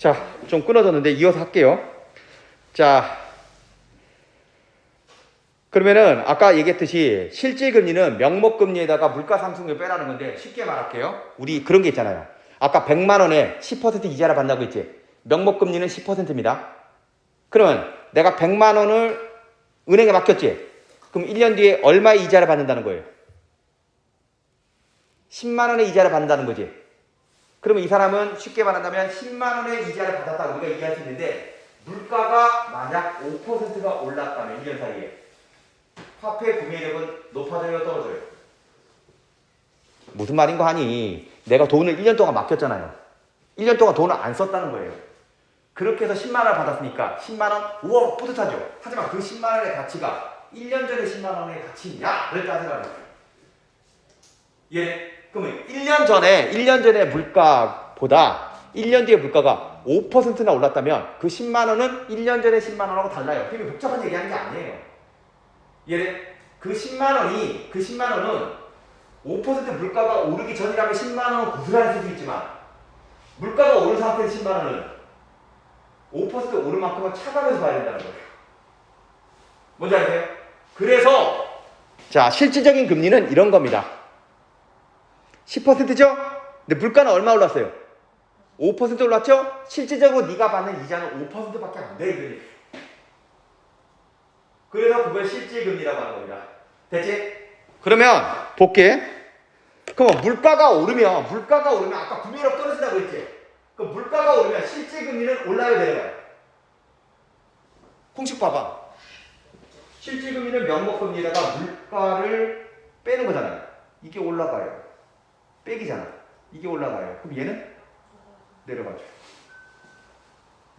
자, 좀 끊어졌는데 이어서 할게요. 자, 그러면은 아까 얘기했듯이 실질금리는 명목금리에다가 물가상승률 빼라는 건데 쉽게 말할게요. 우리 그런 게 있잖아요. 아까 100만 원에 10% 이자를 받는다고 했지. 명목금리는 10%입니다. 그러면 내가 100만 원을 은행에 맡겼지. 그럼 1년 뒤에 얼마의 이자를 받는다는 거예요? 10만 원의 이자를 받는다는 거지. 그러면 이 사람은 쉽게 말한다면 10만 원의 이자를 받았다고 우리가 얘기할 수 있는데 물가가 만약 5%가 올랐다면 1년 사이에 화폐 구매력은 높아져요, 떨어져요? 무슨 말인 거 하니? 내가 돈을 1년 동안 맡겼잖아요. 1년 동안 돈을 안 썼다는 거예요. 그렇게 해서 10만 원을 받았으니까 10만 원, 우와 뿌듯하죠. 하지만 그 10만 원의 가치가 1년 전에 10만 원의 가치냐를 따지라는 거예요. 예. 그러면 1년 전에 물가보다 1년 뒤에 물가가 5%나 올랐다면 그 10만 원은 1년 전에 10만 원하고 달라요. 그게 복잡한 얘기하는 게 아니에요. 예. 그 10만 원은 5% 물가가 오르기 전이라면 10만 원은 고스란히 쓸 수 있지만 물가가 오른 상태에서 10만 원은 5% 오른 만큼은 차감해서 봐야 된다는 거예요. 뭔지 아세요? 그래서 자, 실질적인 금리는 이런 겁니다. 10%죠? 근데 물가는 얼마 올랐어요? 5% 올랐죠? 실질적으로 네가 받는 이자는 5%밖에 안 돼, 이거지. 그래서 그걸 실질금리라고 하는 겁니다. 됐지? 그러면 볼게. 그럼 물가가 오르면 아까 구매력 떨어진다고 했지? 그럼 물가가 오르면 실질금리는 올라요, 내려가요? 공식 봐봐. 실질금리는 명목금리에다가 물가를 빼는 거잖아요. 이게 올라가요. 빼기잖아. 이게 올라가요. 그럼 얘는 내려가죠.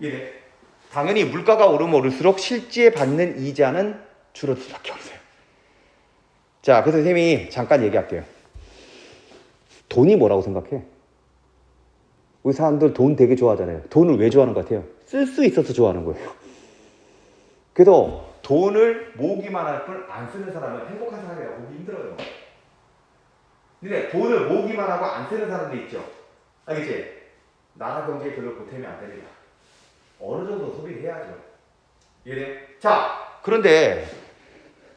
얘네. 당연히 물가가 오르면 오를수록 실제 받는 이자는 줄어들 수밖에 없어요. 자, 그래서 선생님이 잠깐 얘기할게요. 돈이 뭐라고 생각해? 우리 사람들 돈 되게 좋아하잖아요. 돈을 왜 좋아하는 것 같아요? 쓸 수 있어서 좋아하는 거예요. 그래서 돈을 모으기만 할 뿐 안 쓰는 사람은 행복한 사람이라고 보기 힘들어요. 근데 돈을 모으기만 하고 안 쓰는 사람도 있죠. 알겠지? 나라 경제에 별로 보탬이 안 됩니다. 어느 정도 소비를 해야죠. 이해돼? 자, 그런데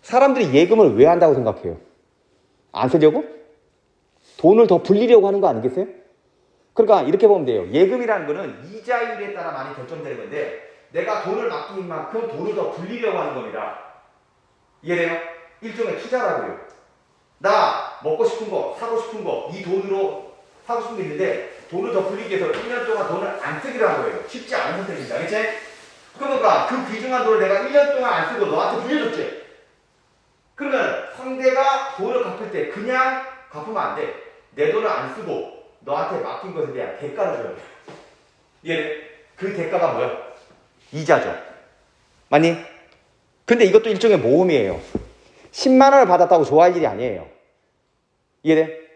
사람들이 예금을 왜 한다고 생각해요? 안 쓰려고? 돈을 더 불리려고 하는 거 아니겠어요? 그러니까 이렇게 보면 돼요. 예금이라는 거는 이자율에 따라 많이 결정되는 건데 내가 돈을 맡긴 만큼 돈을 더 불리려고 하는 겁니다. 이해돼요? 일종의 투자라고요. 나 먹고 싶은 거, 사고 싶은 거, 이 돈으로 사고 싶은 게 있는데 돈을 더 불리기 위해서 1년 동안 돈을 안 쓰기로 한 거예요. 쉽지 않은 선택입니다. 그치? 그러니까 그 귀중한 돈을 내가 1년 동안 안 쓰고 너한테 빌려줬지. 그러면 상대가 돈을 갚을 때 그냥 갚으면 안 돼. 내 돈을 안 쓰고 너한테 맡긴 것에 대한 대가를 줘야 돼. 이해돼? 그 대가가 뭐야? 이자죠. 맞니? 근데 이것도 일종의 모험이에요. 10만 원을 받았다고 좋아할 일이 아니에요. 이해돼?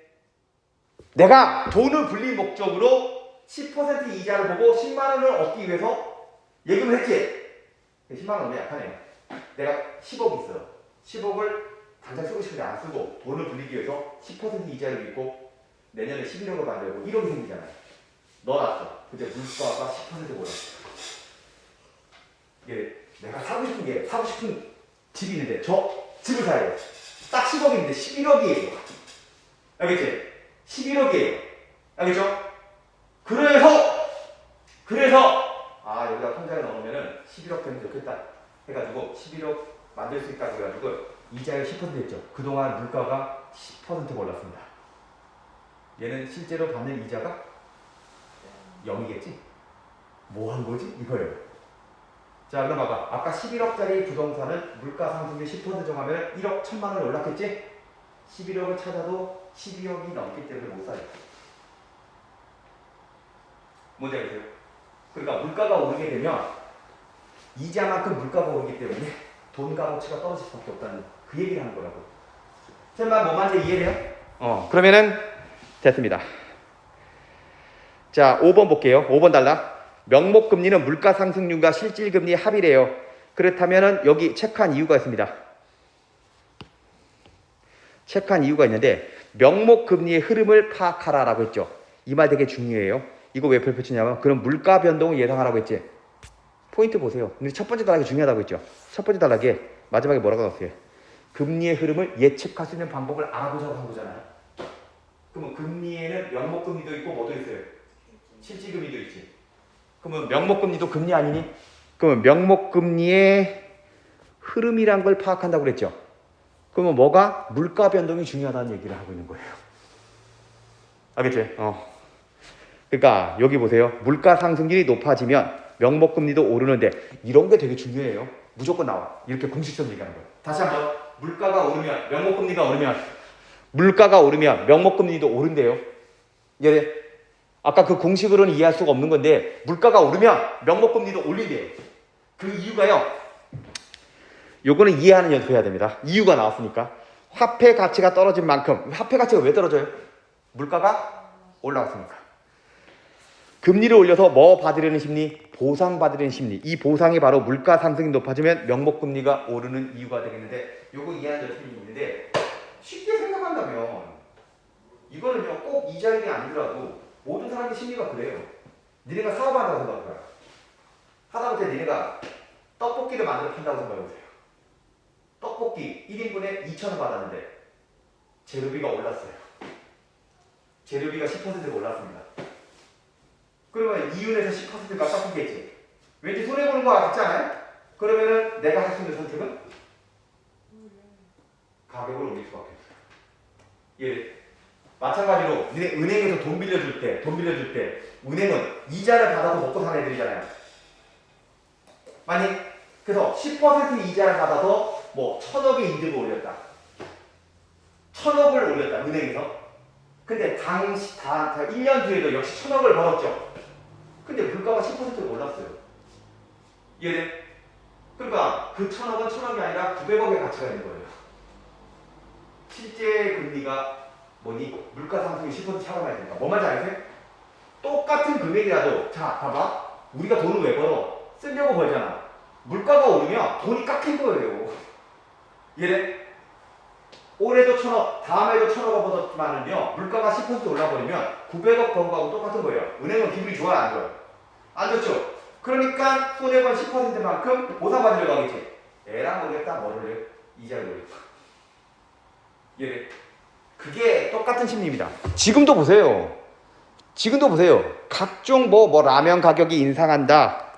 내가 돈을 불릴 목적으로 10% 이자를 보고 10만 원을 얻기 위해서 예금을 했지. 10만 원은 약하네요. 내가 10억 있어요. 10억을 당장 쓰고 싶은데 안 쓰고 돈을 불리기 위해서 10% 이자를 믿고 내년에 11억을 받으려고 1억이 생기잖아요. 넣어놨어. 근데 물가가 10% 올랐어. 이게 내가 사고 싶은 집이 있는데 저 집을 사야 돼. 딱 10억인데 11억이에요. 알겠지? 11억이에요. 알겠죠? 그래서 여기다 통장에 넣으면은 11억 되면 좋겠다 해가지고 11억 만들 수 있다고 해가지고 이자율 10% 했죠. 그동안 물가가 10% 올랐습니다. 얘는 실제로 받는 이자가 0이겠지? 뭐 한 거지? 이거예요. 자, 그럼 봐봐. 아까 11억짜리 부동산은 물가 상승률 10% 정하면 1억 1천만 원이 올랐겠지? 11억을 찾아도 12억이 넘기 때문에 못 사요. 뭔지 알겠어요? 그러니까 물가가 오르게 되면 이자만큼 물가가 오르기 때문에 돈 값어치가 떨어질 수밖에 없다는 그 얘기를 하는 거라고. 설마 뭐 말인지 이해돼요? 그러면은 됐습니다. 자, 5번 볼게요. 5번 달라. 명목금리는 물가 상승률과 실질금리의 합이래요. 그렇다면은 여기 체크한 이유가 있습니다. 체크한 이유가 있는데 명목금리의 흐름을 파악하라라고 했죠. 이 말 되게 중요해요. 이거 왜 별표 치냐면 그럼 물가 변동을 예상하라고 했지. 포인트 보세요. 근데 첫 번째 단락이 중요하다고 했죠. 첫 번째 단락에 마지막에 뭐라고 나왔어요? 금리의 흐름을 예측할 수 있는 방법을 알아보자고 한 거잖아요. 그러면 금리에는 명목금리도 있고 뭐도 있어요? 실질금리도 있지. 그러면 명목금리도 금리 아니니? 그러면 명목금리의 흐름이란 걸 파악한다고 그랬죠. 그러면 뭐가? 물가 변동이 중요하다는 얘기를 하고 있는 거예요. 알겠지? 그러니까 여기 보세요. 물가 상승률이 높아지면 명목금리도 오르는데 이런 게 되게 중요해요. 무조건 나와. 이렇게 공식적으로 얘기하는 거예요. 다시 한번 물가가 오르면 명목금리가 오르면 물가가 오르면 명목금리도 오른대요. 예. 아까 그 공식으로는 이해할 수가 없는 건데 물가가 오르면 명목금리도 올린대요. 그 이유가요. 요거는 이해하는 연습해야 됩니다. 이유가 나왔으니까. 화폐 가치가 떨어진 만큼 화폐 가치가 왜 떨어져요? 물가가 올라갔으니까. 금리를 올려서 뭐 받으려는 심리? 보상 받으려는 심리. 이 보상이 바로 물가 상승이 높아지면 명목금리가 오르는 이유가 되겠는데 요거 이해하는 연습이 있는데 쉽게 생각한다면 이거는요 꼭 이자율이 아니더라도 모든 사람의 심리가 그래요. 니네가 사업한다고 생각해요. 하다못해 니네가 떡볶이를 만들어 판다고 생각해보세요. 떡볶이 1인분에 2,000원 받았는데 재료비가 올랐어요. 재료비가 10%가 올랐습니다. 그러면 이윤에서 10%가 깎이겠지. 왠지 손해보는 거 같지 않아요? 그러면은 내가 할 수 있는 선택은? 가격을 올릴 수밖에 없어요. 예. 마찬가지로 니네 은행에서 돈 빌려줄 때 은행은 이자를 받아서 먹고 사는 애들이잖아요. 만약 그래서 10% 이자를 받아서 뭐 1,000억의 이득을 올렸다. 1,000억을 올렸다 은행에서. 근데 당시 1년 뒤에도 역시 1,000억을 벌었죠. 근데 물가가 10%가 올랐어요. 이해돼? 그러니까 그 1,000억은 1,000억이 아니라 900억의 가치가 있는 거예요. 실제 금리가 뭐니? 물가 상승이 10% 차가 나야 되니까. 뭔 말인지 아세요? 똑같은 금액이라도 자 봐봐. 우리가 돈을 왜 벌어? 쓰려고 벌잖아. 물가가 오르면 돈이 깎인 거예요. 이해돼? 올해도 1,000억, 다음에도 1,000억을 벌었지만은요 물가가 10% 올라버리면 900억 번 거하고 똑같은 거예요. 은행은 기분이 좋아요, 안 좋아요? 안 좋죠? 그러니까 손해본 10%만큼 보상받으려고 하겠지. 에라 모르겠다, 뭐를 이자를 모르겠다. 예, 그게 똑같은 심리입니다. 지금도 보세요. 각종 뭐 라면 가격이 인상한다.